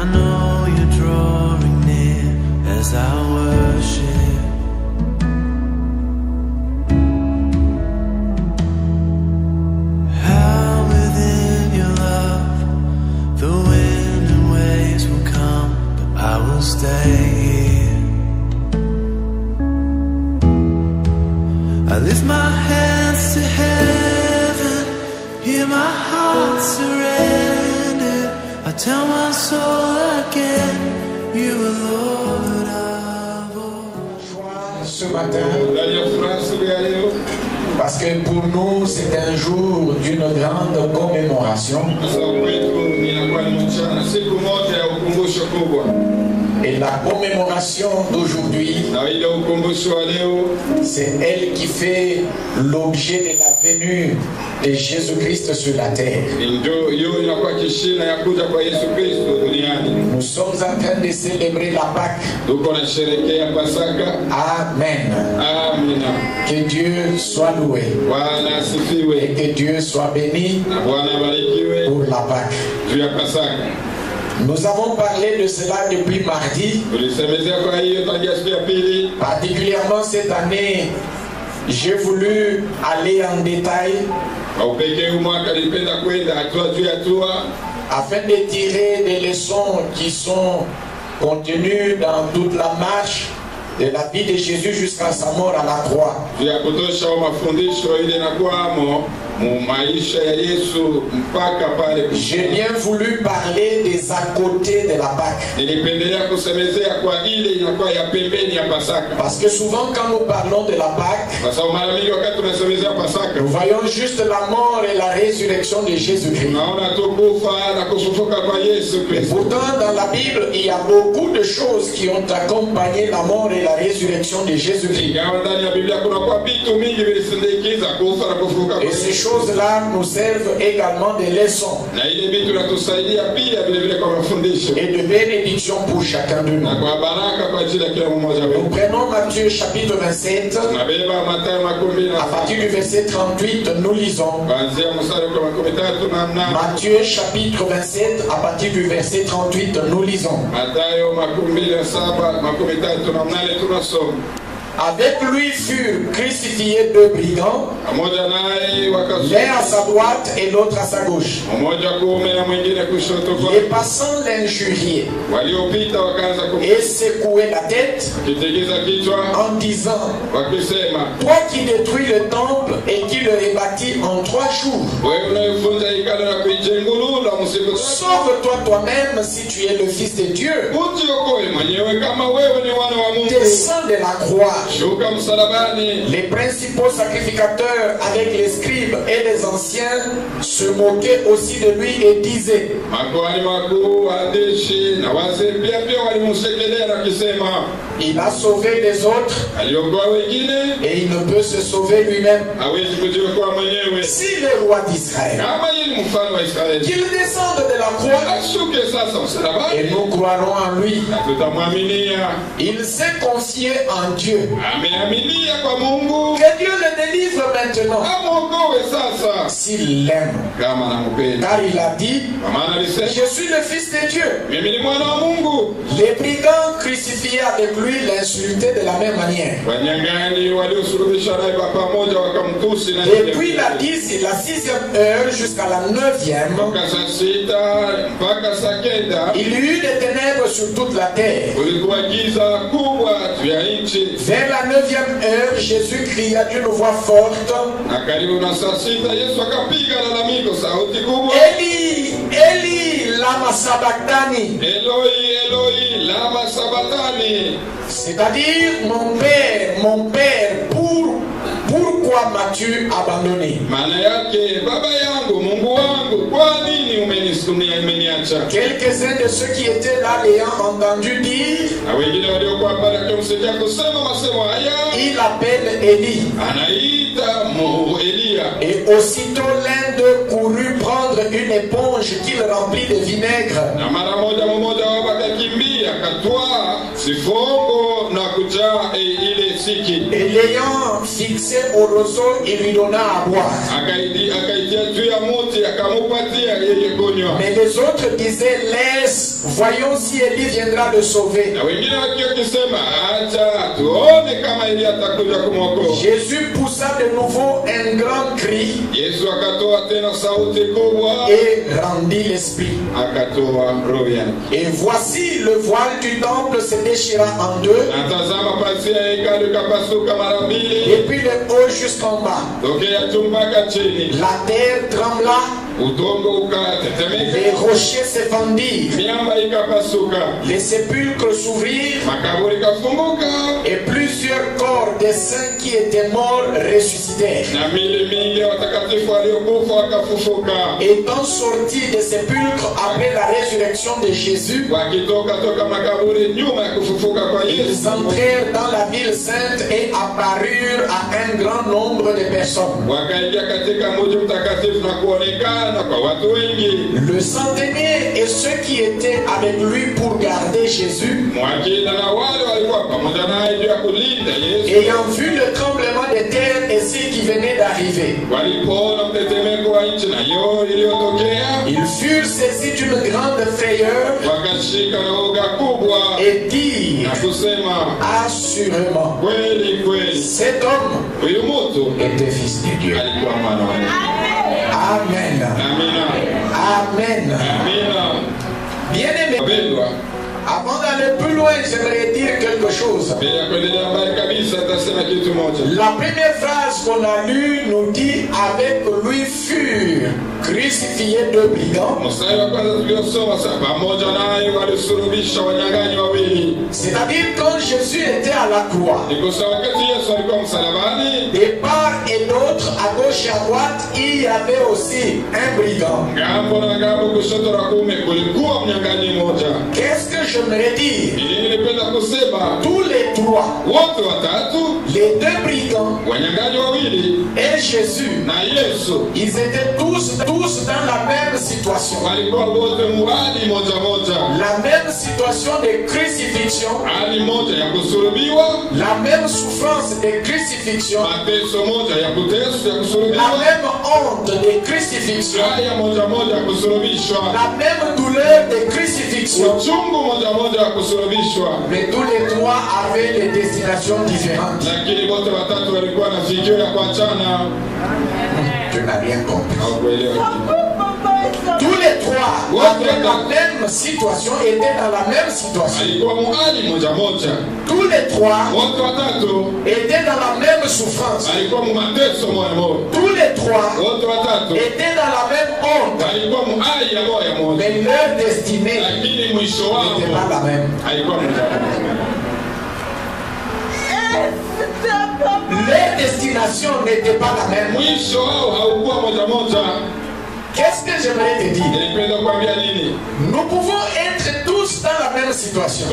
I know you're drawing near as I worship. How within your love the wind and waves will come, but I will stay here. I lift my hands to heaven, hear my heart surrender. I tell my soul again, you are Lord of all. Ce matin, parce que pour nous c'est un jour d'une grande commémoration. Et la commémoration d'aujourd'hui, c'est elle qui fait l'objet de la venue de Jésus-Christ sur la terre. Nous sommes en train de célébrer la Pâque. Amen. Que Dieu soit loué. Et que Dieu soit béni pour la Pâque. Nous avons parlé de cela depuis mardi. Particulièrement cette année, j'ai voulu aller en détail afin de tirer des leçons qui sont contenues dans toute la marche de la vie de Jésus jusqu'à sa mort à la croix. J'ai bien voulu parler des à côté de la Pâque. Parce que souvent quand nous parlons de la Pâque, nous voyons juste la mort et la résurrection de Jésus-Christ. Et pourtant dans la Bible, il y a beaucoup de choses qui ont accompagné la mort et la résurrection de Jésus-Christ. Et ces choses-là nous servent également de leçons et de bénédictions pour chacun de nous. Nous prenons Matthieu chapitre 27, à partir du verset 38, nous lisons. Matthieu chapitre 27, à partir du verset 38, nous lisons. Avec lui furent crucifiés deux brigands, l'un à sa droite et l'autre à sa gauche. Les passants l'injuriaient et secouaient la tête en disant: toi qui détruis le temple et qui le rebâtis en 3 jours, sauve-toi toi-même si tu es le Fils de Dieu. Descends de la croix. Les principaux sacrificateurs avec les scribes et les anciens se moquaient aussi de lui et disaient: il a sauvé les autres et il ne peut se sauver lui-même. Si le roi d'Israël, qu'il descende de la croix et nous croirons en lui. Il s'est confié en Dieu. Que Dieu le délivre maintenant s'il l'aime. Car il a dit: je suis le Fils de Dieu. Les brigands crucifiés avec lui l'insultaient de la même manière. Depuis la 6e heure jusqu'à la 9e, il y eut des ténèbres sur toute la terre. Vers la 9e heure, Jésus cria d'une voix forte: Eli, Eli, lama sabachthani. C'est-à-dire, mon père, pourquoi m'as-tu abandonné? Quelques-uns de ceux qui étaient là l'ayant entendu dire: il appelle Élie. Et aussitôt l'un d'eux courut prendre une éponge qu'il remplit de vinaigre. Et l'ayant fixé au roseau, il lui donna à boire. Mais les autres disaient, laisse, voyons si Élie viendra le sauver. Jésus poussa de nouveau un grand cri et rendit l'esprit. Et voici le voile du temple se déchira en deux, depuis le haut jusqu'en bas. La terre trembla, les rochers se fendirent, les sépulcres s'ouvrirent, et plusieurs corps des saints qui étaient morts ressuscitèrent. Étant sortis des sépulcres après la résurrection de Jésus, ils entrèrent dans la ville sainte et apparurent à un grand nombre de personnes. Le centenier et ceux qui étaient avec lui pour garder Jésus, ayant vu le tremblement de terre et ce qui venait d'arriver, ils furent saisis d'une grande frayeur et dirent assurément, cet homme était fils de Dieu. Amen. Amen. Bien-aimé, avant d'aller plus loin, j'aimerais dire quelque chose. La première phrase qu'on a lue nous dit, avec lui furent crucifiés deux brigands. C'est-à-dire quand Jésus était à la croix, de part et d'autre, à gauche et à droite, il y avait aussi un brigand. Qu'est-ce que j'aimerais dire? Tous les trois, les deux brigands et Jésus, ils étaient tous dans la même situation. La même situation de crucifixion, la même souffrance de crucifixion, la même honte de crucifixion, la même douleur de crucifixion. Mais tous les trois avaient des destinations différentes. Tu n'as rien compris. Tous les trois avaient la même situation, étaient dans la même situation. Tous les trois étaient dans la même souffrance. Tous les trois étaient dans la même honte. Mais leur destinée n'était pas la même. Leur destination n'était pas la même. Qu'est-ce que j'aimerais te dire? Nous pouvons être tous dans la même situation.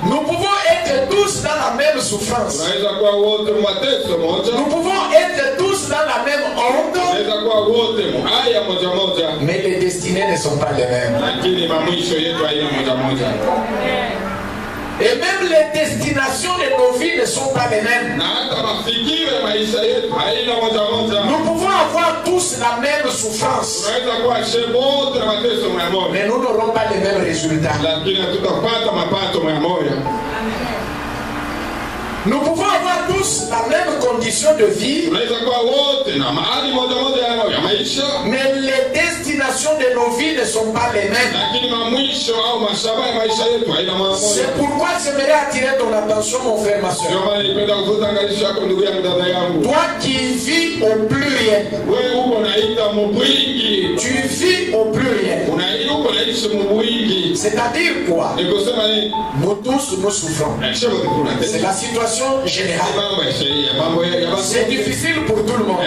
Nous pouvons être tous dans la même souffrance. Nous pouvons être tous dans la même honte. Mais les destinées ne sont pas les mêmes. Et même les destinations de nos vies ne sont pas les mêmes. Nous pouvons avoir tous la même souffrance, mais nous n'aurons pas les mêmes résultats. Nous pouvons avoir tous la même condition de vie, mais les destinations de nos vies ne sont pas les mêmes. C'est pourquoi j'aimerais attirer ton attention, mon frère, ma soeur. Toi qui vis au pluriel, tu vis au pluriel. C'est-à-dire quoi? Nous tous nous souffrons. C'est la situation générale. C'est difficile pour tout le monde.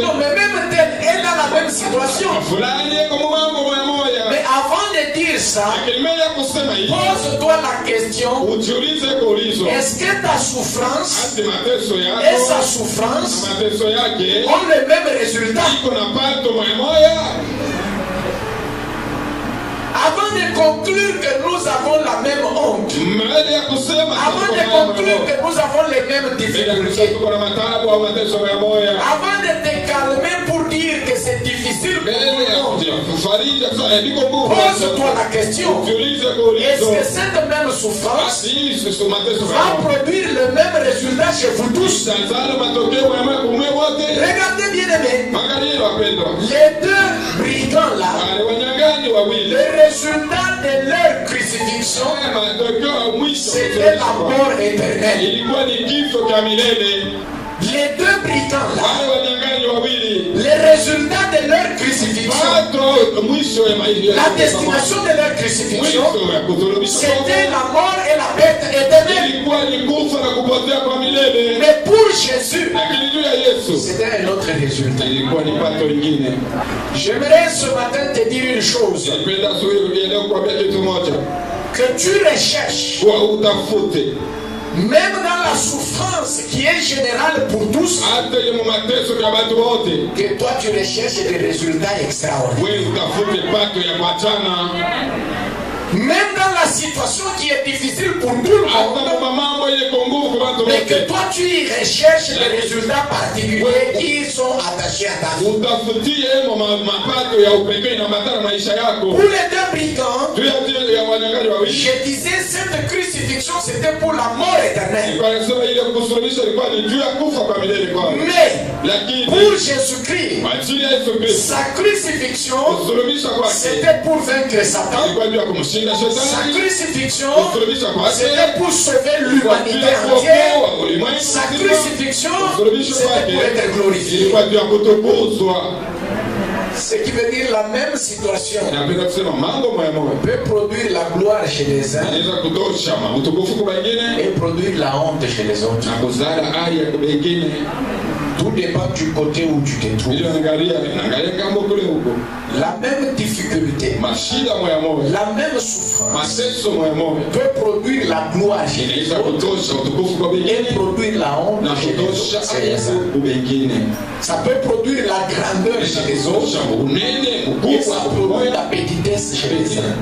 Non, mais même tel est dans la même situation. Mais avant de dire ça, pose-toi la question: est-ce que ta souffrance et sa souffrance ont le même résultat? Avant de conclure que nous avons la même honte, avant de conclure que nous avons les mêmes difficultés, avant de te calmer pour dire que c'est difficile pour nous, pose-toi la question, est-ce que cette même souffrance va produire le même résultat chez vous tous? Regardez bien aimé, les deux brigands là, le résultat de leur crucifixion, c'était la mort éternelle. Les deux brigands là, les résultats de leur crucifixion, la destination de leur crucifixion, c'était la mort et la perte éternelle. Mais pour Jésus, c'était un autre résultat. J'aimerais ce matin te dire une chose, que tu recherches, même dans la souffrance qui est générale pour tous, que toi tu recherches des résultats extraordinaires. Même dans la situation qui est difficile pour tout le monde, mais que toi tu y recherches des résultats particuliers qui sont attachés à ta vie. Pour les deux brigands, je disais cette crucifixion c'était pour la mort éternelle. Mais pour Jésus-Christ, sa crucifixion c'était pour vaincre Satan. Sa crucifixion, c'était pour sauver l'humanité entière. Sa crucifixion, c'était pour être glorifié. Ce qui veut dire la même situation peut produire la gloire chez les uns et produire la honte chez les autres. Tout dépend du côté où tu te trouves. La même difficulté, la même souffrance peut produire la gloire chez les autres et produire la honte chez les autres. Ça peut produire la grandeur chez les autres et ça produit la petitesse chez les uns.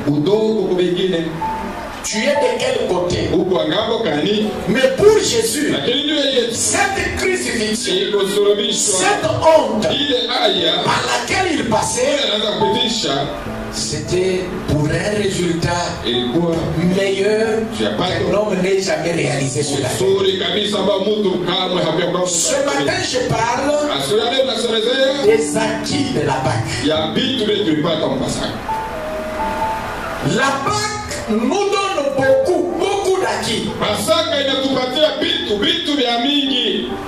Tu es de quel côté? Mais pour Jésus, cette crucifixion, cette honte par laquelle il passait, c'était pour un résultat meilleur qu'un homme n'ait jamais réalisé sur la terre. Ce matin, je parle des acquis de la Pâque. La Pâque nous donne beaucoup d'acquis.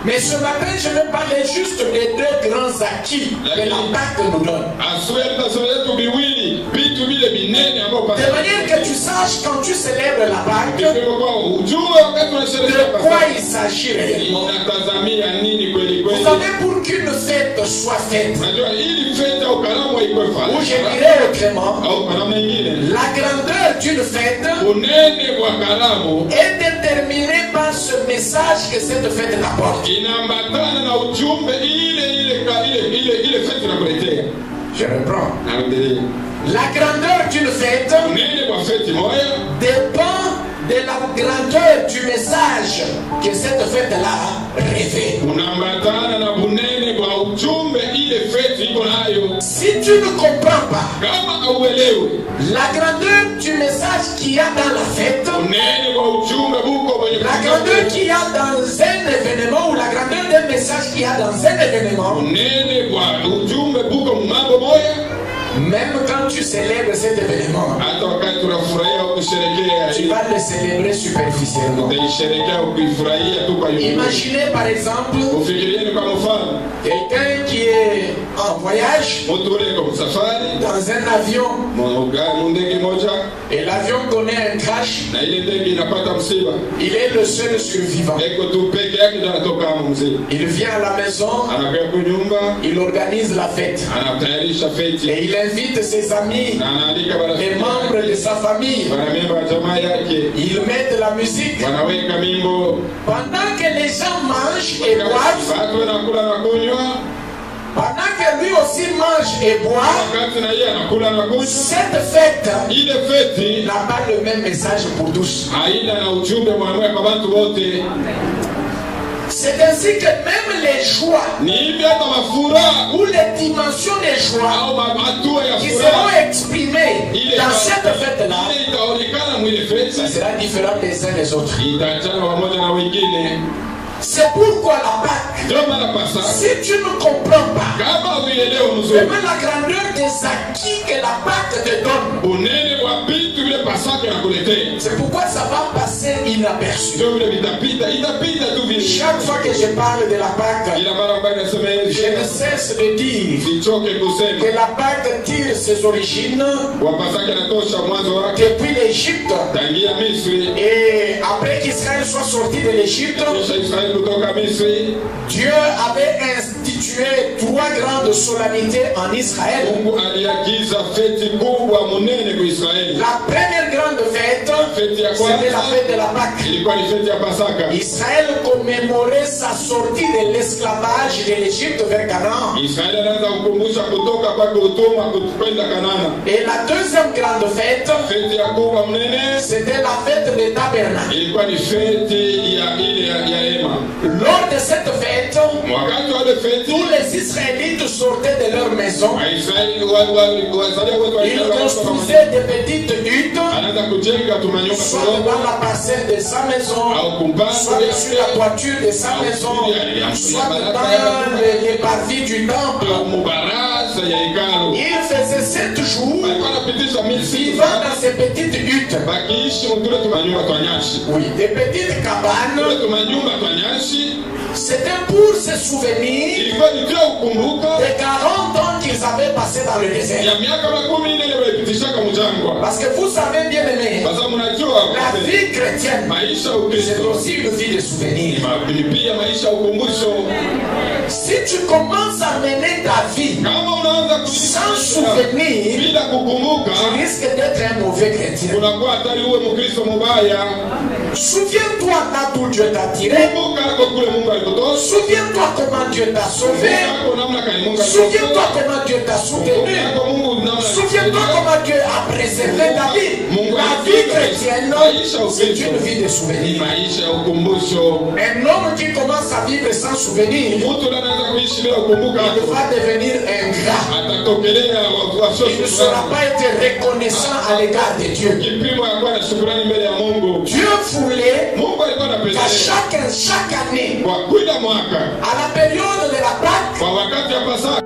Mais ce matin, je vais parler juste des deux grands acquis que la Pâque nous donne. De manière que tu saches quand tu célèbres la Pâque, de quoi il s'agit réellement. Vous savez, pour qu'une fête soit faite, ou je dirais autrement, la grandeur d'une fête est déterminée par ce message que cette fête apporte. Je reprends. La grandeur d'une fête dépend de la grandeur du message que cette fête-là révèle. Si tu ne comprends pas la grandeur du message qu'il y a dans la fête, la grandeur qu'il y a dans un événement ou la grandeur d'un message qu'il y a dans un événement, même quand tu célèbres cet événement, tu vas le célébrer superficiellement. Imaginez par exemple quelqu'un qui est en voyage dans un avion et l'avion connaît un crash. Il est le seul survivant. Il vient à la maison, il organise la fête et il invite ses amis, les membres de sa famille. Ils mettent la musique. Pendant que les gens mangent et boivent, Pendant que lui aussi mange et boit, cette fête n'a pas le même message pour tous. C'est ainsi que même les joies ou les dimensions des joies qui seront exprimées dans cette fête-là, ça sera différent les uns des autres. C'est pourquoi la Pâque, si tu ne comprends pas vraiment la grandeur des acquis que la Pâque te donne, c'est pourquoi ça va passer inaperçu. Chaque fois que je parle de la Pâque, je ne cesse de dire que la Pâque tire ses origines depuis l'Égypte, et après qu'Israël soit sorti de l'Égypte, Dieu avait institué 3 grandes solennités en Israël. La première grande fête, c'était la fête de la Pâque. Israël commémorait sa sortie de l'esclavage de l'Égypte vers Canaan. Et la deuxième grande fête, c'était la fête des tabernacles. Lors de cette fête, tous les Israélites sortaient de leur maison. Ils construisaient des petites huttes, soit dans la parcelle de sa maison, soit sur la toiture de sa maison, soit dans les parvis du temple. Ils faisaient 7 jours vivant dans ces petites huttes. Oui, des petites cabanes. C'était pour se souvenir des 40 ans qu'ils avaient passé dans le désert. Parce que vous savez bien aimé, la vie chrétienne, c'est aussi une vie de souvenirs. Si tu commences à mener ta vie sans souvenir, tu risques d'être un mauvais chrétien. Souviens-toi d'où Dieu t'a tiré. Souviens-toi comment Dieu t'a sauvé. Souviens-toi comment Dieu t'a soutenu. Souviens-toi comment Dieu a préservé ta vie. La vie chrétienne, c'est une vie de souvenirs. Un homme qui commence à vivre sans souvenir, il va devenir ingrat. Il ne saura pas être reconnaissant à l'égard de Dieu. Dieu voulait qu'à chaque année, à la période de la Pâque,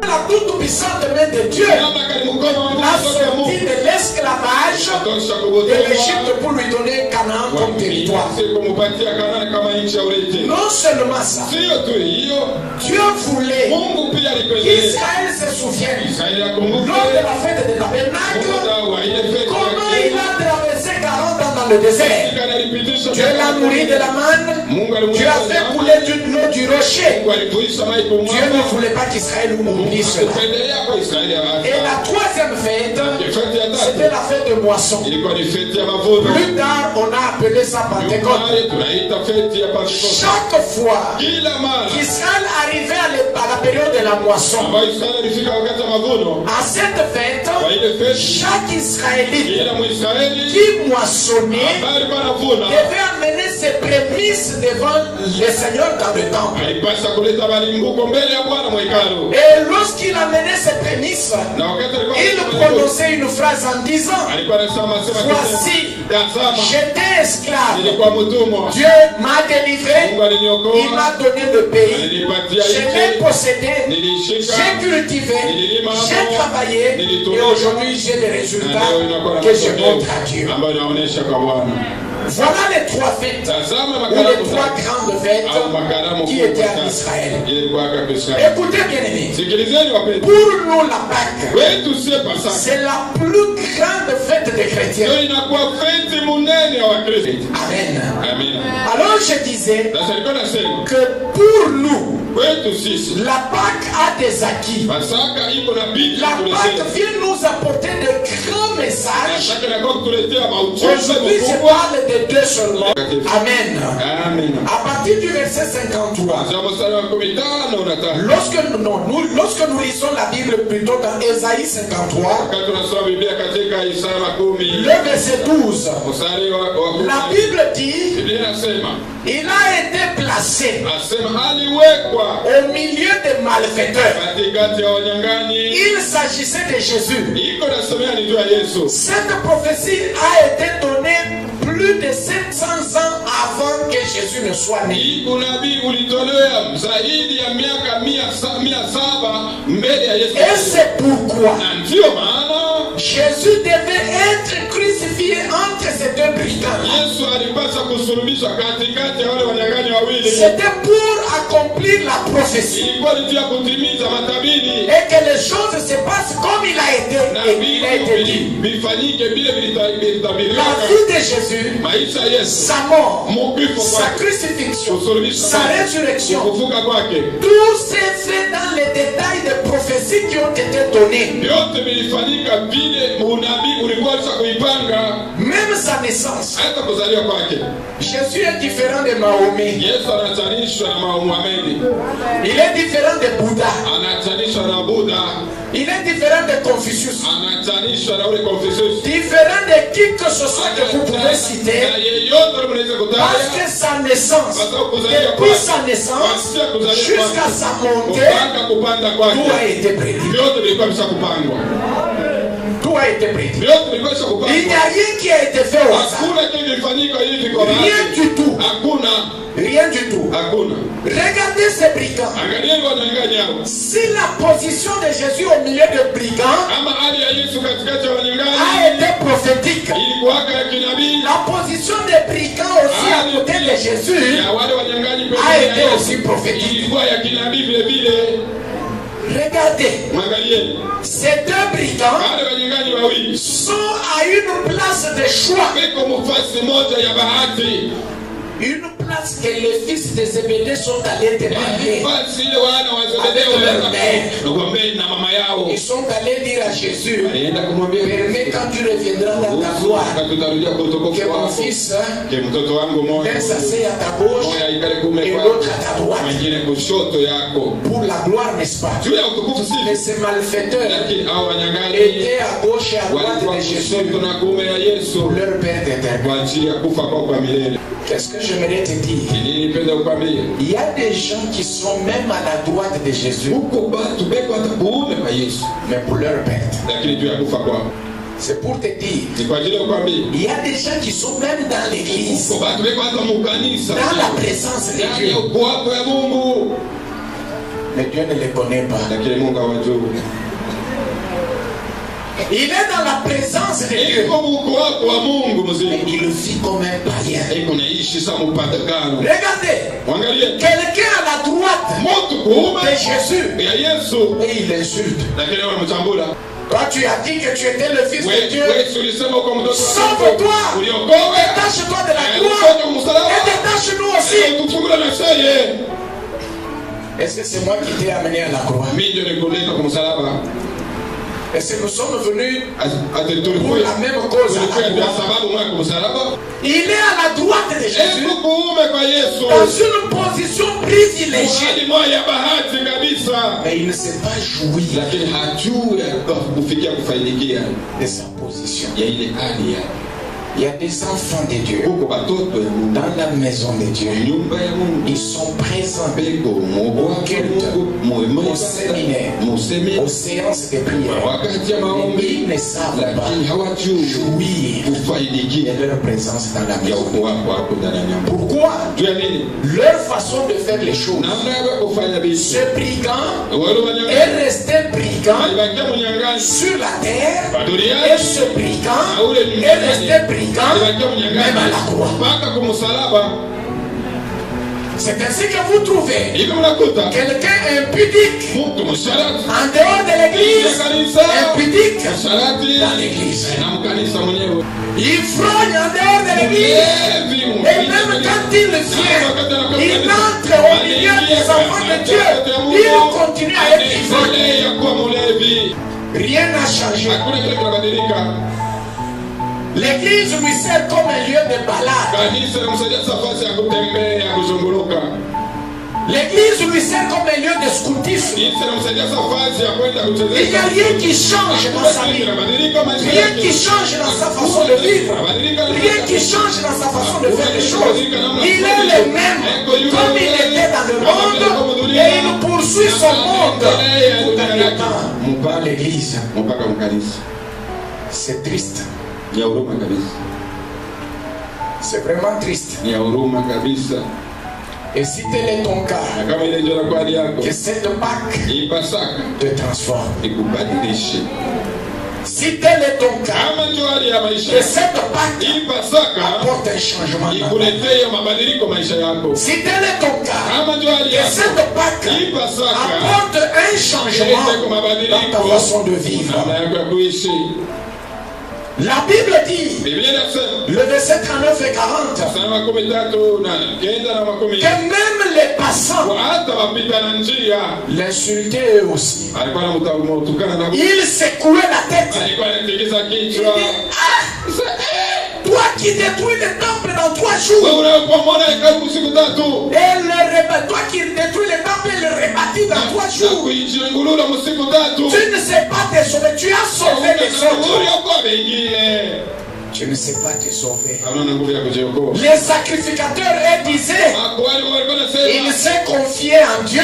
la toute puissante main de Dieu l'a sorti de l'esclavage de l'Égypte pour lui donner Canaan comme territoire. Non seulement ça, Dieu voulait qu'Israël se souvienne lors de la fête des tabernacles comment il a traversé 40 ans dans le désert. Dieu l'a nourri de la manne, Dieu a fait couler de l'eau du rocher. Dieu ne voulait pas qu'Israël oublie cela. Et la troisième fête, c'était la fête de moisson. Plus tard, on a appelé ça Pentecôte. Chaque fois qu'Israël arrivait à la période de la moisson, à cette fête, chaque Israélite qui moissonnait devait amener ses prémices devant le Seigneur dans le temple. Et lorsqu'il amenait ses prémices, il prononçait une phrase en disant: voici, j'étais esclave, Dieu m'a délivré, il m'a donné le pays, je l'ai possédé, j'ai cultivé, j'ai travaillé, et aujourd'hui j'ai des résultats que je montre à Dieu. Voilà les 3 fêtes, ou les 3 grandes fêtes qui étaient à Israël. Écoutez bien aimés, pour nous la Pâque, c'est la plus grande fête des chrétiens. Amen. Alors je disais que pour nous, la Pâque a des acquis. La Pâque vient nous apporter de grands messages. messages. Aujourd'hui, je parle de deux seulement. Amen. À partir du verset 53, lorsque nous lisons la Bible plutôt dans Ésaïe 53, le verset 12, la Bible dit, il a été placé au milieu des malfaiteurs. Il s'agissait de Jésus. Cette prophétie a été donnée plus de 700 ans avant que Jésus ne soit né. Et c'est pourquoi Jésus devait être crucifié entre ces deux brigands. C'était pour accomplir la prophétie. Et que les choses se passent comme il a été dit. La vie de Jésus, sa mort, sa crucifixion, sa résurrection, tout s'est fait dans les détails des prophéties qui ont été données. Même sa naissance. Jésus est différent de Mahomet. Il est différent de Bouddha. Il est différent de Confucius. Différent de qui que ce soit que vous pouvez citer. Parce que sa naissance, depuis sa naissance jusqu'à sa montée, tout a été prédit. Tout a été prédit. Il n'y a rien qui a été fait au hasard. Rien du tout. Rien du tout. Regardez ces brigands. Si la position de Jésus au milieu des brigands a été prophétique, la position des brigands aussi à côté de Jésus a été aussi prophétique. Regardez, ces deux brigands sont à une place de choix. Une place que les fils de Zébédée sont allés demander avec leur mère. Ils sont allés dire à Jésus, permets quand tu reviendras dans ta gloire que mon fils vienne s'asseoir à ta gauche et l'autre à ta droite. Pour la gloire, n'est-ce pas? Mais ces malfaiteurs étaient à gauche et à droite de Jésus pour leur Père éternel. Qu'est-ce que j'aimerais te dire? Il y a des gens qui sont même à la droite de Jésus, mais pour leur perte. C'est pour te dire, il y a des gens qui sont même dans l'église, dans la présence de Dieu, mais Dieu ne les connaît pas. Il est dans la présence de Dieu, mais il vit comme un païen. Regardez, quelqu'un à la droite de Jésus et il l'insulte. Toi tu as dit que tu étais le fils de Dieu. Sauve-toi, détache-toi de la gloire et détache-nous aussi. Est-ce que c'est moi qui t'ai amené à la croix? Est-ce que nous sommes venus pour la même cause à la croix? Il est à la droite de Jésus, dans une position privilégiée, mais il ne sait pas jouir de sa position. Il y a des enfants de Dieu dans la maison de Dieu. Ils sont présents au culte, au séminaire, aux séances de prière. Mais ils ne savent pas jouir de leur présence dans la maison. Pourquoi? Leur façon de faire les choses. Ce brigand est resté brigand sur la terre, et ce brigand est resté brigand même à la croix. C'est ainsi que vous trouvez quelqu'un impudique en dehors de l'église, impudique dans l'église. Il frogne en dehors de l'église, et même quand il vient, il entre au milieu des enfants de Dieu, il continue à être ivrogne. Rien n'a changé. L'église lui sert comme un lieu de balade. L'église lui sert comme un lieu de scoutisme. Il n'y a rien qui change dans sa vie. Rien qui change dans sa façon de vivre. Rien qui change dans sa façon de faire les choses. Il est le même comme il était dans le monde et il poursuit son monde. Dans l'église. C'est triste. C'est vraiment triste. Et si tel est ton cas, que cette Pâque te transforme. Si tel est ton cas, que cette Pâque apporte un changement. Si tel est ton cas, que cette Pâque apporte un changement dans ta façon de vivre. La Bible dit, le verset 39 et 40, que même les passants l'insultaient eux aussi. Il secouait la tête. Il dit, toi qui détruis le temple dans 3 jours. Et toi qui détruis le temple et le rebâtis dans 3 jours. Tu ne sais pas te sauver. Tu as sauvé les autres. Tu ne sais pas te sauver. Les sacrificateurs disaient, il s'est confié en Dieu.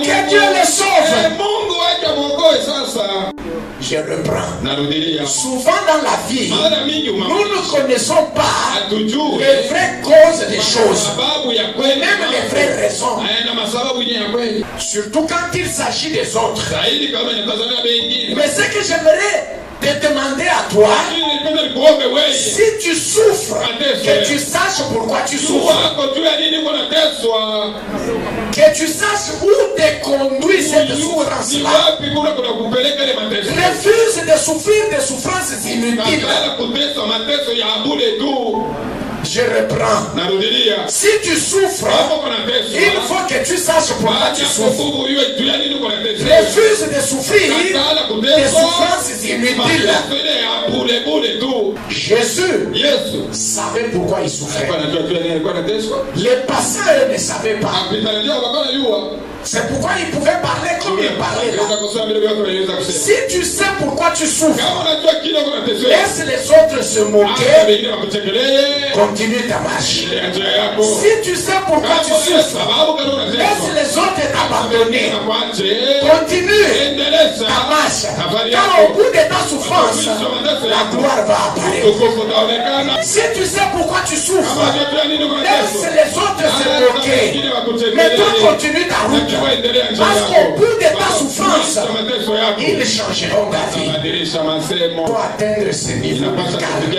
Que Dieu le sauve. Je reprends. Souvent dans la vie, nous ne connaissons pas les vraies causes des choses, même les vraies raisons. Surtout quand il s'agit des autres. Mais ce que j'aimerais te demander à toi, si tu souffres, que tu saches pourquoi tu souffres. Que tu saches où te conduit cette souffrance-là. Refuse de souffrir des souffrances inutiles. Je reprends. Si tu souffres, il faut que tu saches pourquoi tu souffres. Refuse de souffrir des souffrances inutiles. Jésus savait pourquoi il souffrait. Les passants ne savaient pas. C'est pourquoi il pouvait parler comme il parlait là. Si tu sais pourquoi tu souffres, laisse les autres se moquer. Continue ta marche. Si tu sais pourquoi tu souffres, laisse les autres t'abandonner. Continue ta marche. Car au bout de ta souffrance, la gloire va apparaître. Si tu sais pourquoi tu souffres, laisse les autres se moquer. Mais toi, continue ta route. Parce qu'au bout de ta souffrance, ils changeront ta vie pour atteindre ce niveau de calme.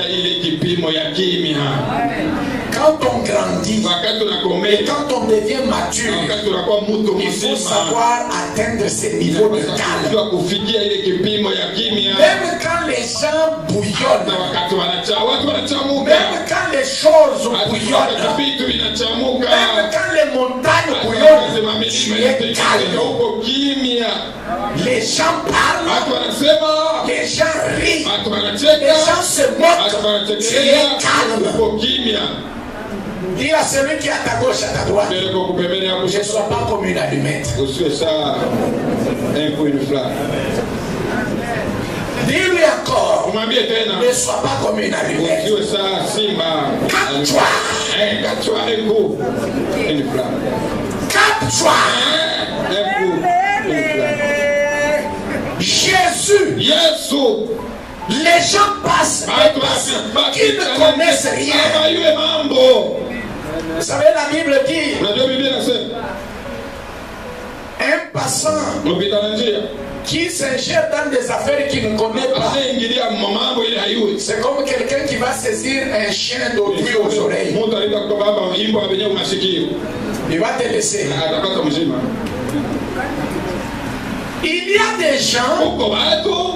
Quand on grandit et quand on devient mature, il faut savoir atteindre ce niveau de calme. Même quand les gens bouillonnent, même quand les choses bouillonnent, même quand les montagnes bouillonnent, tu es calme. Les gens parlent, les gens rient, les gens se moquent, tu es calme. Dis à celui qui est à ta gauche, à ta droite, je ne sois pas comme une allumette. Dis-lui encore, ne sois pas comme une allumette. Capte-toi. Capte-toi. Jésus. Les gens passent qui ne connaissent rien. Vous savez, la Bible dit, un passant qui s'ingère dans des affaires qu'il ne connaît pas, c'est comme quelqu'un qui va saisir un chien d'autrui aux oreilles. Il va te laisser. Il y a des gens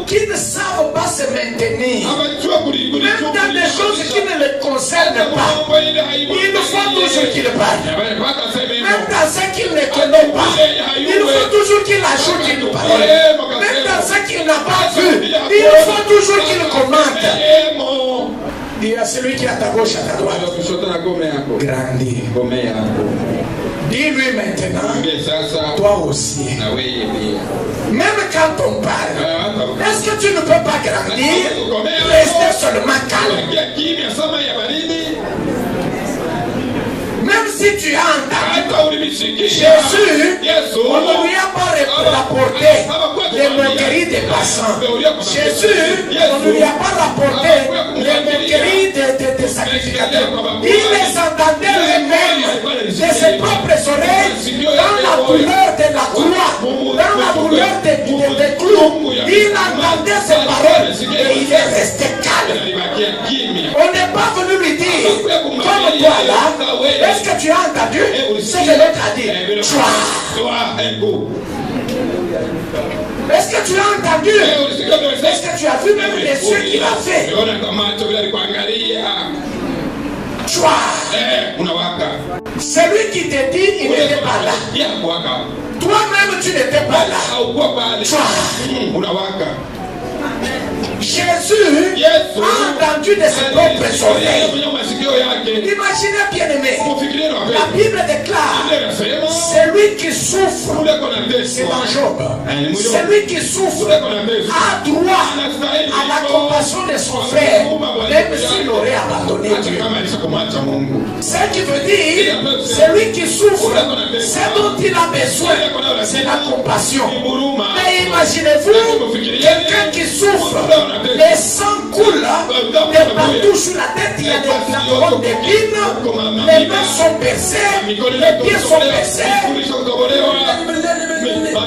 qui ne savent pas se maintenir. Même dans des choses qui ne les concernent pas. Il faut toujours qu'il parle. Même dans ce qu'il ne connaît pas. Il faut toujours qu'il ajoute une parole. Même dans ce qu'il n'a pas vu. Il faut toujours qu'il commente. Dis à celui qui est à ta gauche, à ta droite. Grandis. Dis-lui maintenant, toi aussi. Même quand on parle, est-ce que tu ne peux pas grandir? Rester seulement calme. Même si tu as entendu Jésus, on ne lui a pas rapporté les moqueries des passants. Jésus, on ne lui a pas rapporté les moqueries des sacrificateurs. Il les entendait lui-même de ses propres oreilles dans la douleur de la croix, dans la douleur des clous. Il entendait ces paroles et il est resté calme. On n'est pas venu lui dire, comme toi là, est-ce que tu as entendu ce que l'autre a dit? Est-ce que tu as entendu? Est-ce que tu as vu même les yeux qu'il a fait? Celui qui te dit, il n'était pas là. Toi-même, tu n'étais pas là. Jésus a entendu de ses propres oreilles. Imaginez bien aimé, la Bible déclare, celui qui souffre, c'est dans Job, celui qui souffre a droit à la compassion de son frère, même s'il aurait abandonné Dieu. Ce qui veut dire, celui qui souffre, ce dont il a besoin, c'est la compassion. Mais imaginez-vous, quelqu'un qui souffre, les sang coulent de partout sur la tête, il y a des couronnes d'épines, les mains sont percées, les pieds sont percés,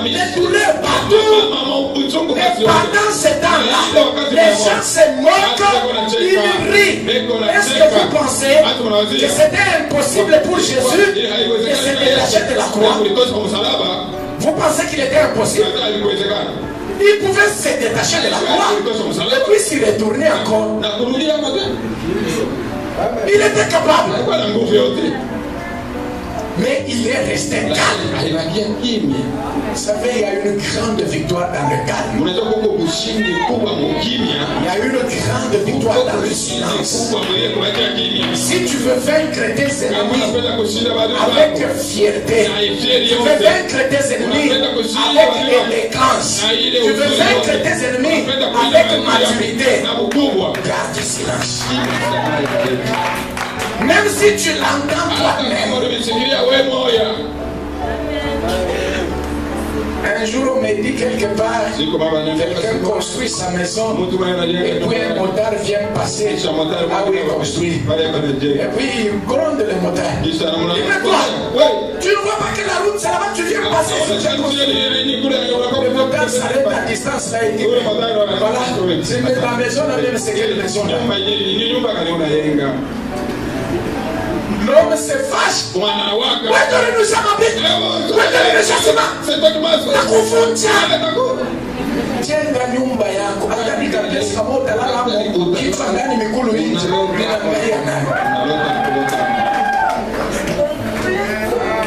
les douleurs partout. Et pendant ce temps-là, les gens se moquent, ils rient. Est-ce que vous pensez que c'était impossible pour Jésus de se détacher de la croix? Vous pensez qu'il était impossible? Il pouvait se détacher de la croix et puis s'y retourner encore. Il était capable. Mais il est resté calme. Vous savez, il y a une grande victoire dans le calme. Il y a une grande victoire dans le silence. Si tu veux vaincre tes ennemis avec fierté, tu veux vaincre tes ennemis avec élégance, tu veux vaincre tes ennemis avec maturité, garde silence. Même si tu l'entends toi-même. Un jour on me dit quelque part, quelqu'un construit sa maison et puis un motard vient passer. Ah oui, construit. Et puis il gronde le motard. Il dit, mais toi, tu ne vois pas que la route c'est là-bas, tu viens passer. Le motard s'arrête à distance là et dit, voilà, c'est la maison là même, c'est quelle maison là? L'homme se fâche. Nous sommes habitués. Jenga nyumba yako andika pesa moja lala kichwa ndani mikulu nje ninaangalia nani.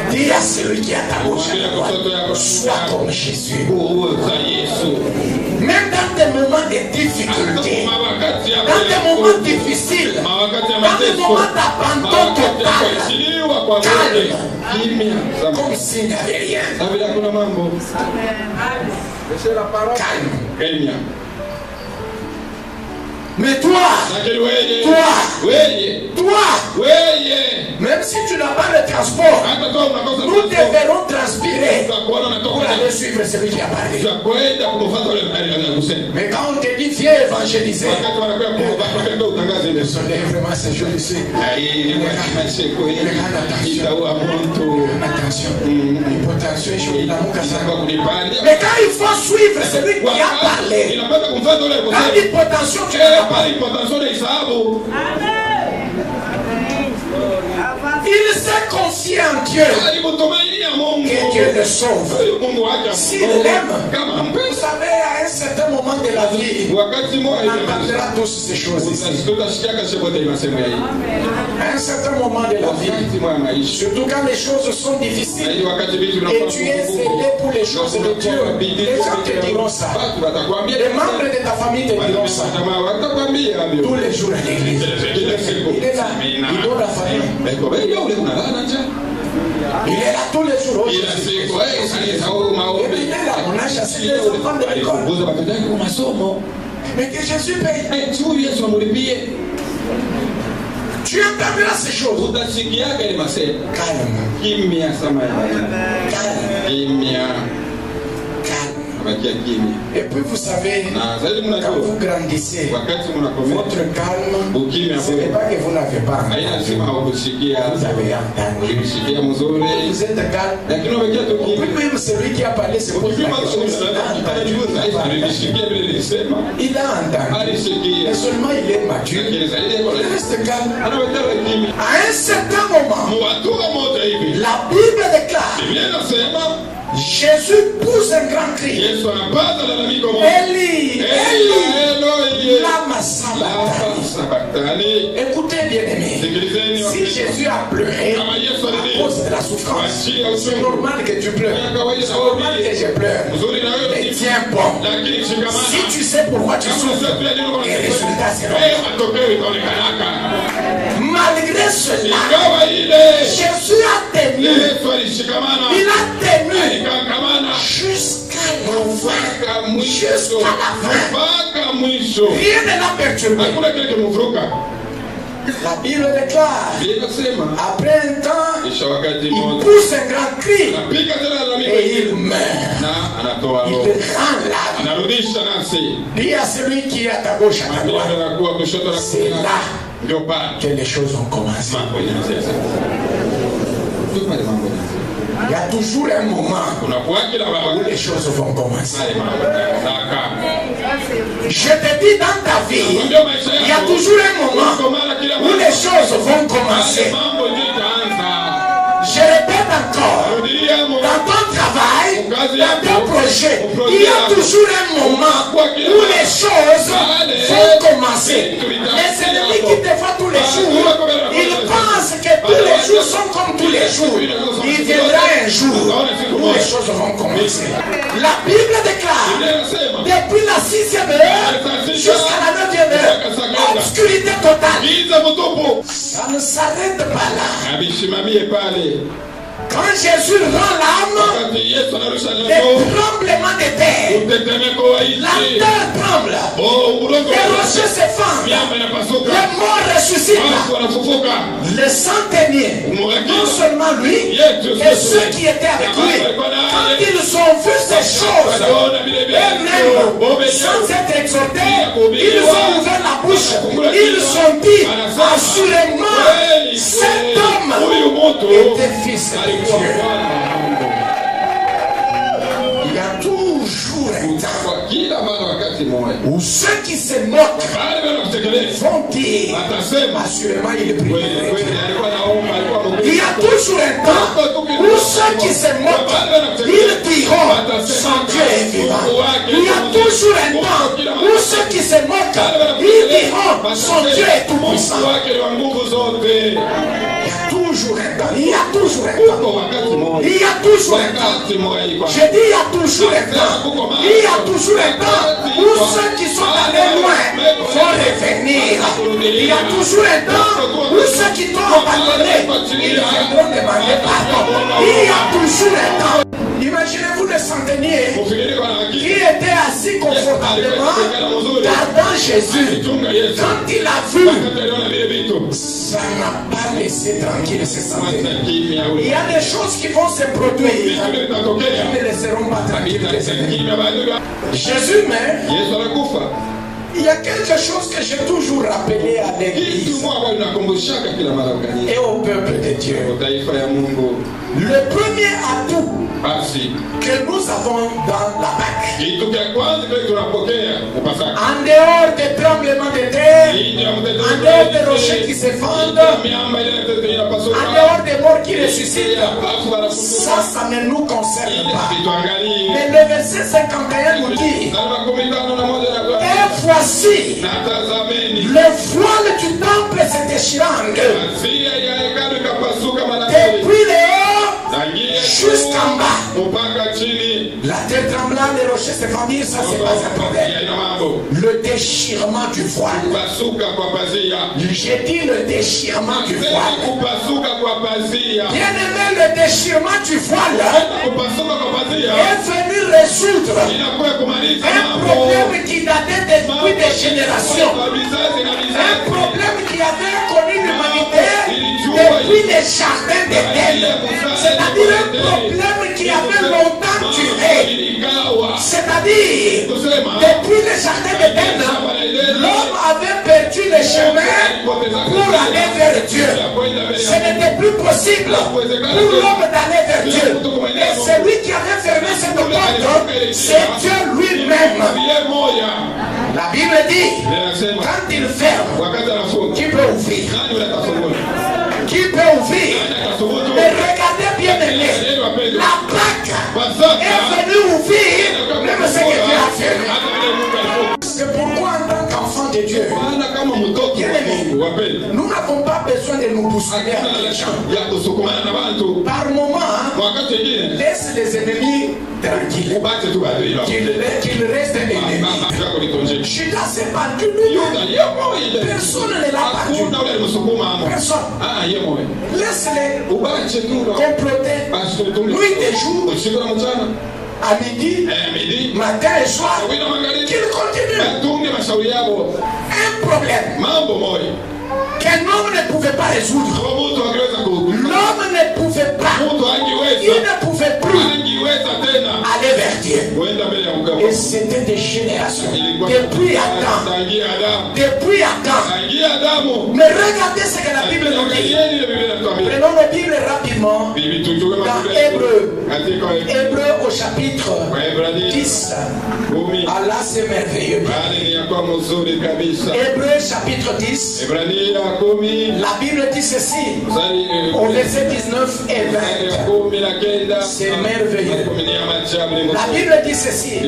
Dis à celui qui est à ta gauche, sois comme Jésus. Même dans des moments de difficulté, dans des moments difficiles, dans des moments d'abandon total, calme, comme s'il n'y avait rien. Calme. Mais toi, même si tu n'as pas le transport, nous devrons transpirer pour aller suivre celui qui a parlé. Mais quand on te dit viens évangéliser, le soleil vraiment c'est joli ici. Attention, l'hypotension est jolie, mais quand il faut suivre celui qui a parlé, quand l'hypotension tu n'as pas l'hypotension des sabots. Il s'est confié en Dieu. Que Dieu le sauve. S'il l'aime, vous savez, à un certain moment de la vie, on entendra tous ces choses ici. À un certain moment de la vie, surtout quand les choses sont difficiles et tu es zélé pour les choses de Dieu, les gens te diront ça. Les membres de ta famille te diront ça. Tous les jours à l'église. Il est là, il donne la famille. Il est là tous les jours. Il est là, on a chassé les enfants de l'école. Mais que Jésus paye. Tu entendras ces choses. Et puis vous savez, quand vous grandissez, votre calme, ce n'est pas que vous n'avez pas entendu. Vous avez entendu. Vous êtes calme. Et puis même celui qui a parlé, c'est pour la chose. Il a entendu. Mais seulement il est mature. Il reste calme. À un certain moment, la Bible déclare, Jésus pousse un grand cri. Eli, Eli, lama sabachthani. Écoutez bien aimé, si Jésus a pleuré à cause de la souffrance, c'est normal que tu pleures. C'est normal que je pleure. Mais tiens bon, si tu sais pourquoi tu souffres, les résultats seront. Malgré cela, Jésus a tenu. Il a tenu jusqu'à la fin. Rien ne l'a perturbé. La Bible déclare, après un temps, il pousse un grand cri et il meurt. Il te rend l'âme. Dis à celui qui est à ta gauche, à ta droite, c'est là que les choses ont commencé. Il y a toujours un moment où les choses vont commencer. Je te dis dans ta vie, il y a toujours un moment où les choses vont commencer. Je répète encore, dans ton travail, dans ton projet, il y a toujours un moment où les choses vont commencer. Les ennemis qui te font tous les jours, ils pensent que tous les jours sont comme tous les jours. Il viendra un jour où les choses vont commencer. La Bible déclare, depuis la 6e heure jusqu'à la 9e heure, obscurité totale. Ça ne s'arrête pas là. Quand Jésus rend l'âme, les tremblements de terre, la terre tremble, les rochers s'effondrent, les morts ressuscitent. Le centenier, non seulement lui, mais ceux qui étaient avec lui, quand ils ont vu ces choses, eux-mêmes, sans être exhortés, ils ont ouvert la bouche, ils ont dit, assurément, cet homme était fils de Dieu. Il y a toujours un temps où ceux qui se moquent vont dire, assurément il est privilégié. Il y a toujours un temps où ceux qui se moquent, ils diront, son Dieu est vivant. Il y a toujours un temps où ceux qui se moquent, ils diront, son Dieu est tout puissant. Il y a toujours un temps. Il y a toujours un temps. Je dis il y a toujours un temps. Il y a toujours un temps où ceux qui sont allés loin vont revenir. Il y a toujours un temps où ceux qui t'ont abandonné, ils viendront demander pardon. Il y a toujours un temps. Imaginez-vous le centenier qui était assis confortablement gardant Jésus. Quand il a vu, ça n'a pas laissé tranquille ce centenier. Il y a des choses qui vont se produire qui ne laisseront pas tranquille les ennemis. Jésus meurt. Il y a quelque chose que j'ai toujours rappelé à l'église et au peuple de Dieu. Le premier atout que nous avons dans la Pâque, en dehors des tremblements de terre, en dehors des rochers qui s'effondrent, en dehors ressuscite. Ça ne nous concerne pas. Mais le verset 51 nous dit, et voici, le voile du temple se déchirant depuis le haut jusqu'en bas. La terre tremblante, les rochers se fendirent, ça c'est pas un problème. Le déchirement du voile. J'ai dit le déchirement du voile. Bien aimé, le déchirement du voile est venu résoudre un problème qui datait depuis des générations. Un problème qui avait connu l'humanité depuis les jardins d'Éden. C'est-à-dire un problème qui avait longtemps duré. C'est-à-dire, depuis les jardins d'Éden, l'homme avait perdu le chemin pour aller vers Dieu. Ce n'était plus possible pour l'homme d'aller vers Dieu. Et celui qui avait fermé cette porte, c'est Dieu lui-même. La Bible dit, quand il ferme, qui peut ouvrir? Qui peut ouvrir? Mais regardez bien aimé, la plaque est venue ouvrir même ce que Dieu a fermé. C'est pourquoi en tant qu'enfant de Dieu, bien aimé, nous n'avons pas besoin de nous bousculer avec les gens. Par moment, laisse les ennemis tranquilles. Qu'ils restent ennemis. Judas s'est battu lui-même. Personne ne l'a battu. Personne. Laisse-les comploter nuit et jour. À midi, matin et soir, qu'il continue. Un problème qu'un homme ne pouvait pas résoudre. L'homme ne pouvait pas. Il ne pouvait plus aller vers Dieu. Et c'était des générations. Depuis Adam. Depuis Adam. Mais regardez ce que la Bible nous dit. Prenons la Bible rapidement. Dans Hébreu. Hébreu au chapitre 10. Allah, c'est merveilleux. Hébreu chapitre 10. La Bible dit ceci. Au verset 19 et 20. C'est merveilleux. La Bible dit ceci.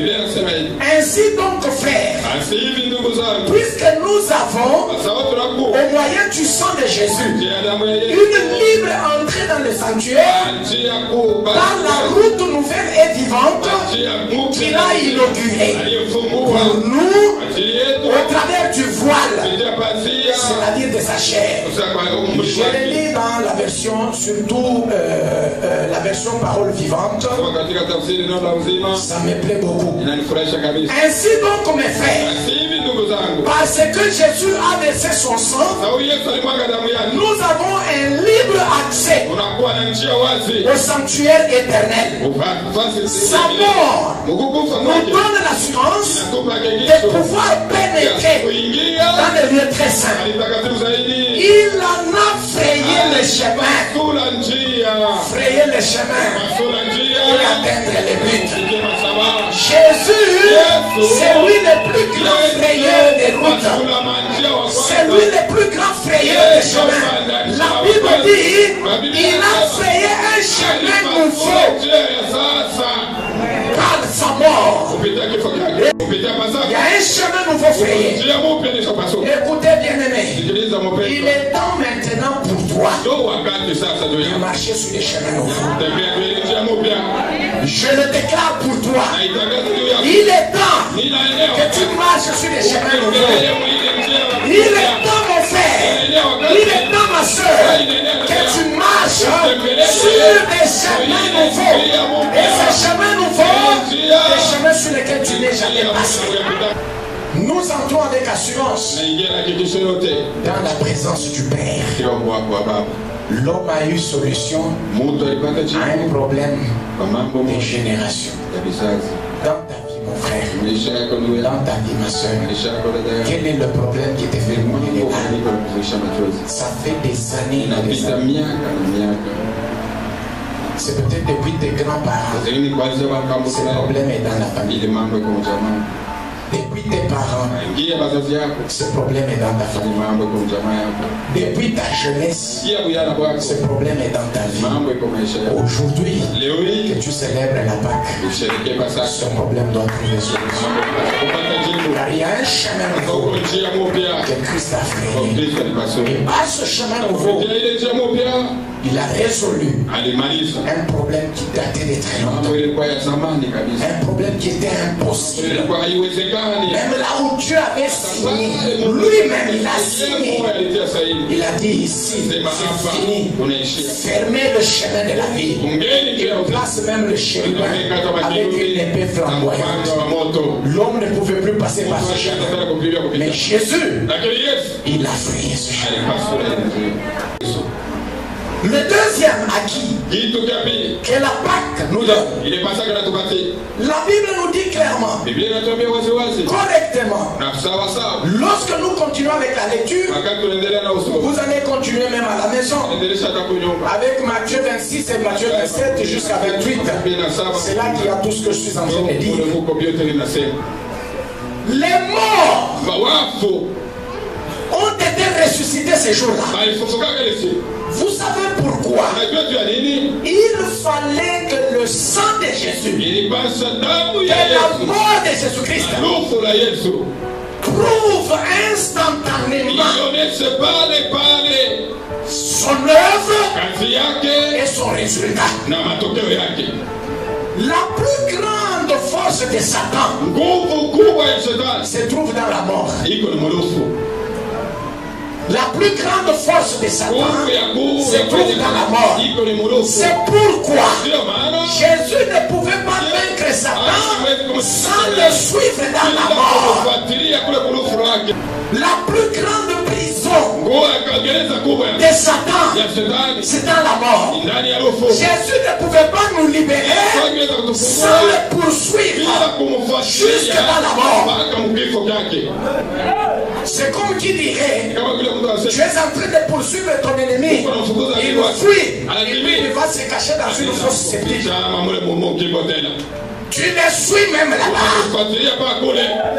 Ainsi donc, frères, puisque nous avons, au moyen du sang de Jésus, une libre entrée dans le sanctuaire par la route nouvelle et vivante qu'il a inaugurée pour nous au travers du voile, c'est-à-dire de sa chair. Je l'ai lu dans la version, surtout la version parole vivante. Ça me plaît beaucoup. Ainsi donc, mes frères, parce que Jésus a versé son sang, nous avons un libre accès au sanctuaire éternel. Sa mort nous donne l'assurance de pouvoir pénétrer dans le lieu très saint. Il en a frayé le chemin. Frayer le chemin pour atteindre le but. Jésus, c'est lui le plus grand frayeur des routes. C'est lui le plus grand frayeur des chemins. La Bible dit, il a frayé un chemin nouveau par sa mort. Il y a un chemin nouveau frayé. Écoutez bien aimé, il est temps maintenant pour toi de marcher sur les chemins nouveaux. Je le déclare pour toi. Il est temps que tu marches sur les chemins nouveaux. Il est temps, mon frère, il est temps, ma soeur, que tu marches sur des chemins nouveaux. Et ces chemins nouveaux, des chemins sur lesquels tu n'es jamais passé. Nous entrons avec assurance dans la présence du Père. L'homme a eu solution à un problème des générations. Dans ta vie, mon frère, dans ta vie, ma soeur, quel est le problème qui te fait mourir là? Ça fait des années. C'est peut-être depuis tes grands-parents. Ce problème est dans la famille. Depuis tes parents, ce problème est dans ta famille. Depuis ta jeunesse, ce problème est dans ta vie. Aujourd'hui, que tu célèbres la Pâque, ce problème doit trouver solution. Il y a un chemin nouveau que Christ a fait. Et par ce chemin nouveau, il a résolu un problème qui datait de très longtemps. Un problème qui était impossible. Même là où Dieu avait signé, lui-même il a signé. Il a dit ici, c'est fini. Fermez le chemin de la vie. Il place même le chérubin avec une épée flamboyante. L'homme ne pouvait plus passer par ce chemin. Mais Jésus, il a frayé ce chemin. Le deuxième acquis que la Pâque nous donne, la Bible nous dit clairement, correctement, lorsque nous continuons avec la lecture, vous allez continuer même à la maison avec Matthieu 26 et Matthieu 27 jusqu'à 28. C'est là qu'il y a tout ce que je suis en train de dire. Les morts ont été ressuscités ces jours-là. Vous savez pourquoi? Il fallait que le sang de Jésus, que la mort de Jésus-Christ prouve instantanément son œuvre et son résultat. La plus grande force de Satan se trouve dans la mort. La plus grande force de Satan se trouve dans la mort. C'est pourquoi Jésus ne pouvait pas vaincre Satan sans le suivre dans la mort. La plus grande prison de Satan, c'est dans la mort. Jésus ne pouvait pas nous libérer sans le poursuivre jusque dans la mort. C'est comme qui dirait, tu es en train de poursuivre ton ennemi, il fuit, et lui il va se cacher dans une fosse sceptique. Tu le suis même là-bas,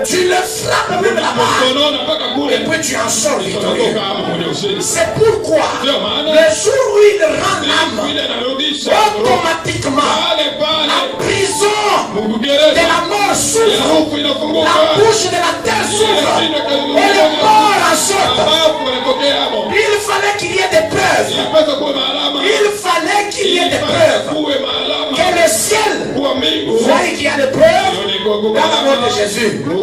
tu le frappes même là-bas, et puis tu en sors victorieux. C'est pourquoi le jour où il rend l'âme, automatiquement la prison de la mort s'ouvre, la bouche de la terre s'ouvre, et le mort en sort. Il fallait qu'il y ait des preuves. Il fallait qu'il y ait des preuves. Que le ciel voie qu'il y a des preuves dans la mort de Jésus. Que le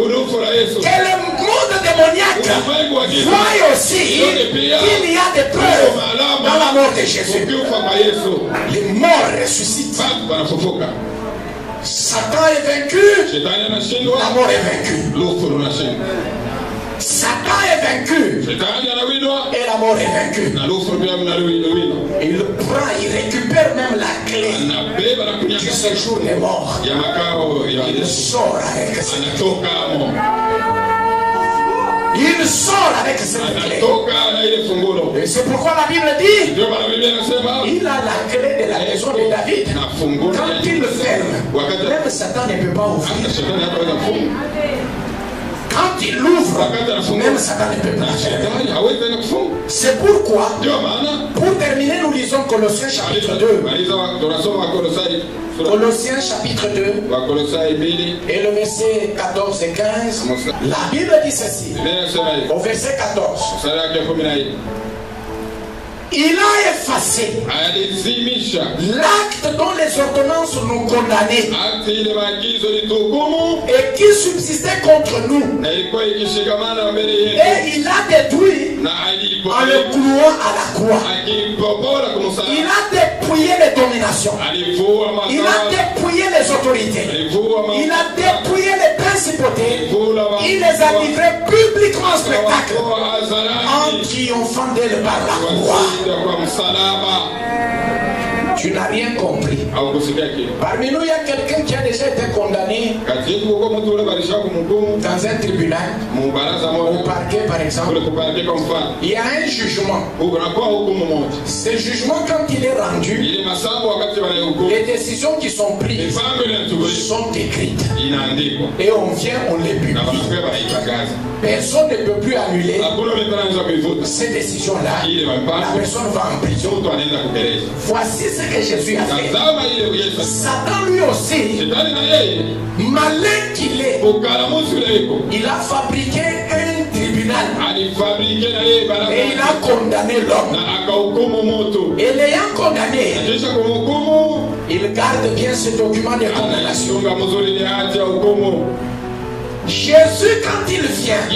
monde démoniaque voie aussi qu'il y a des preuves dans la mort de Jésus. Les morts ressuscitent. Satan est vaincu. La mort est vaincue. Satan est vaincu et la mort est vaincue. Il prend, il récupère même la clé du séjour des morts. Il sort avec cette clé. Il sort avec cette clé. Et c'est pourquoi la Bible dit il a la clé de la maison de David. Quand il le ferme, même Satan ne peut pas ouvrir. Quand il l'ouvre, même Satan ne peut pas faire. C'est pourquoi, pour terminer, nous lisons Colossiens chapitre 2. Colossiens chapitre 2 et le verset 14 et 15. La Bible dit ceci. Au verset 14. Il a effacé l'acte dont les ordonnances nous condamnaient et qui subsistait contre nous. Et il a détruit en le clouant à la croix. Il a dépouillé les dominations. Il a dépouillé les autorités. Il a dépouillé les principautés. Il les a livrés publiquement en spectacle en triomphant d'elle par la croix. Tu n'as rien compris. Parmi nous, il y a quelqu'un qui a déjà été condamné dans un tribunal, au parquet par exemple. Il y a un jugement. Ce jugement, quand il est rendu, les décisions qui sont prises sont écrites. Et on vient, on les publie. Personne ne peut plus annuler ces décisions-là. La personne va en prison. Voici ce que Jésus a fait. Satan lui aussi, malin qu'il est, il a fabriqué un tribunal et il a condamné l'homme. Et l'ayant condamné, il garde bien ce document de condamnation. Jésus, quand il vient,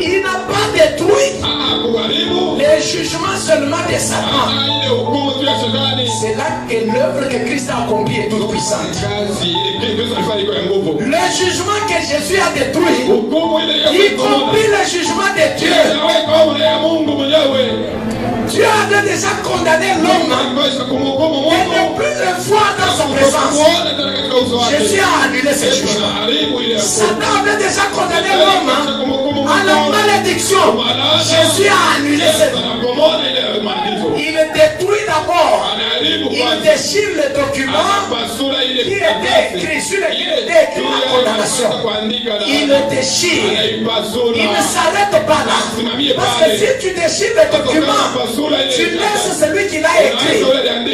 il n'a pas détruit les jugements seulement de Satan. C'est là que l'œuvre que Christ a accomplie est toute puissante. Le jugement que Jésus a détruit, y compris le jugement de Dieu. Dieu avait déjà condamné l'homme et ne plus le voir dans son présence. Jésus a annulé ce jugement. Satan avait déjà condamné l'homme à la malédiction. Jésus a annulé ce jugement. Il détruit d'abord, il déchire le document qui était écrit sur la condamnation. Il le déchire. Il ne s'arrête pas là. Parce que si tu déchires le document, tu laisses celui qui l'a écrit.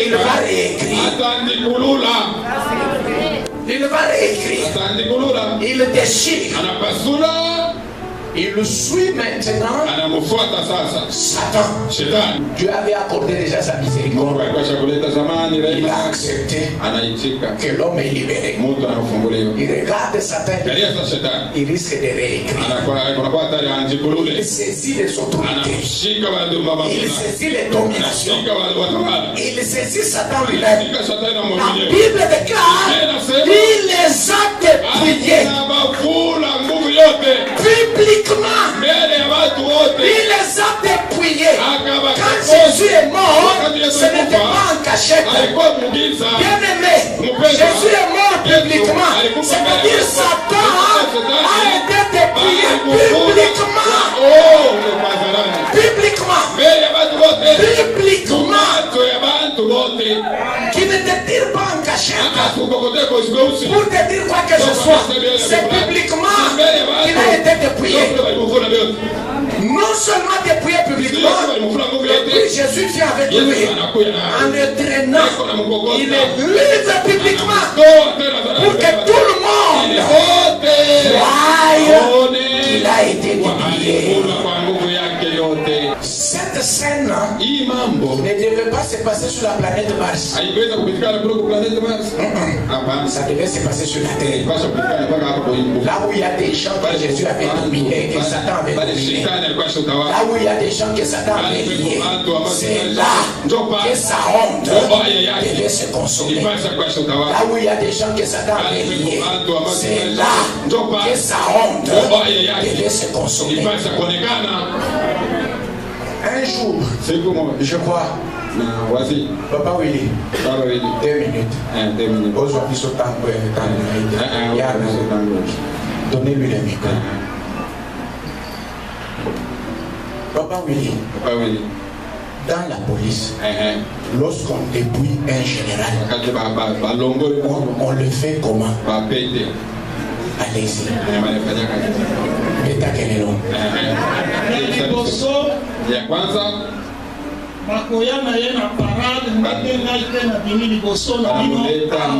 Il va réécrire. Il va réécrire. Il déchire. Il le suit maintenant. Satan. Dieu avait accordé déjà sa miséricorde. Il a accepté que l'homme est libéré. Il regarde Satan. Il risque de réécrire. Il saisit les autorités. Il saisit les dominations. Il saisit Satan lui-même. La Bible déclare qu'il les a dépouillés publiquement. Il les a dépouillés. Quand Jésus est mort, ce n'était pas en cachette. Bien aimé, Jésus est mort publiquement. C'est-à-dire Satan a été dépouillé publiquement. Publiquement. Qui ne te tire pas en cachette pour te dire quoi que ce soit. C'est publiquement qu'il a été dépouillé. Non seulement dépouillé publiquement, et puis Jésus vient avec lui en le traînant. Il est libre publiquement pour que tout le monde voie qu'il a été dépouillé. Cette scène ne devait pas se passer sur la planète Mars. Ça devait se passer sur la terre. Là où il y a des gens que Jésus avait dominés, que Satan avait dominés. Là où il y a des gens que Satan avait liés. C'est là que sa honte devait se consommer. Là où il y a des gens que Satan avait liés. C'est là que sa honte devait se consommer. Un jour, je crois, Papa Willy, 2 minutes. Aujourd'hui, ce temps, donnez-lui le micro. Papa Willy, dans la police, lorsqu'on dépouille un général, on le fait comment? Allez-y. Ya kwanza makoyana yena parade mbele ngai tena bini liboso na bino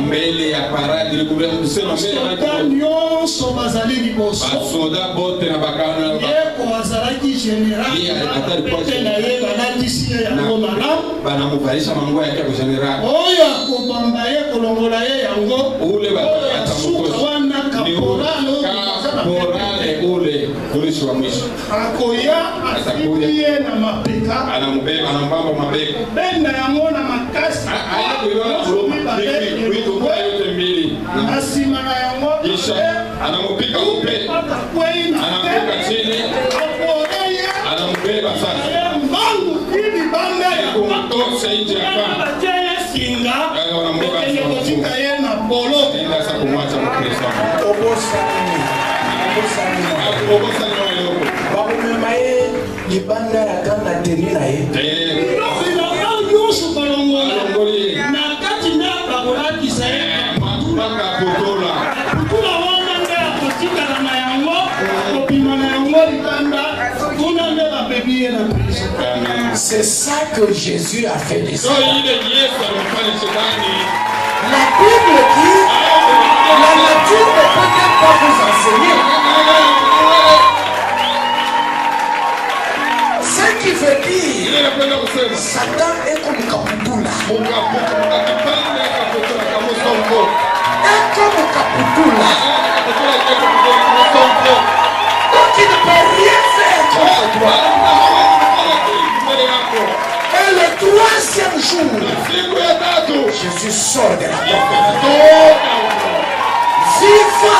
mbele ya parade likubira kusema mbele nyo so bazali liboso soda bote na bakana yeko azalaki general tena ye banatisi ya ngomala bana muvalisha mango yake kwa general oya kobamba ye kolongola ye yango ule batamuko wana kaporalo ule polisi wa mwisho akoya asiye na mapeka anambeba anambamba mabeka benda yango na makasi yote mbili asima na yango kisha anamupika upe anampika chini anambeba sana mbangu hivi bamba kumtosha nje ya kamba là, et il y a un polo. C'est ça que Jésus a fait des hommes. La Bible dit, la nature ne peut même pas vous enseigner. Ce qui veut dire, Satan est comme Kaputula. Est comme Kaputula. Donc il ne peut rien faire contre toi. Et le troisième jour, Jésus sort de la porte. Viva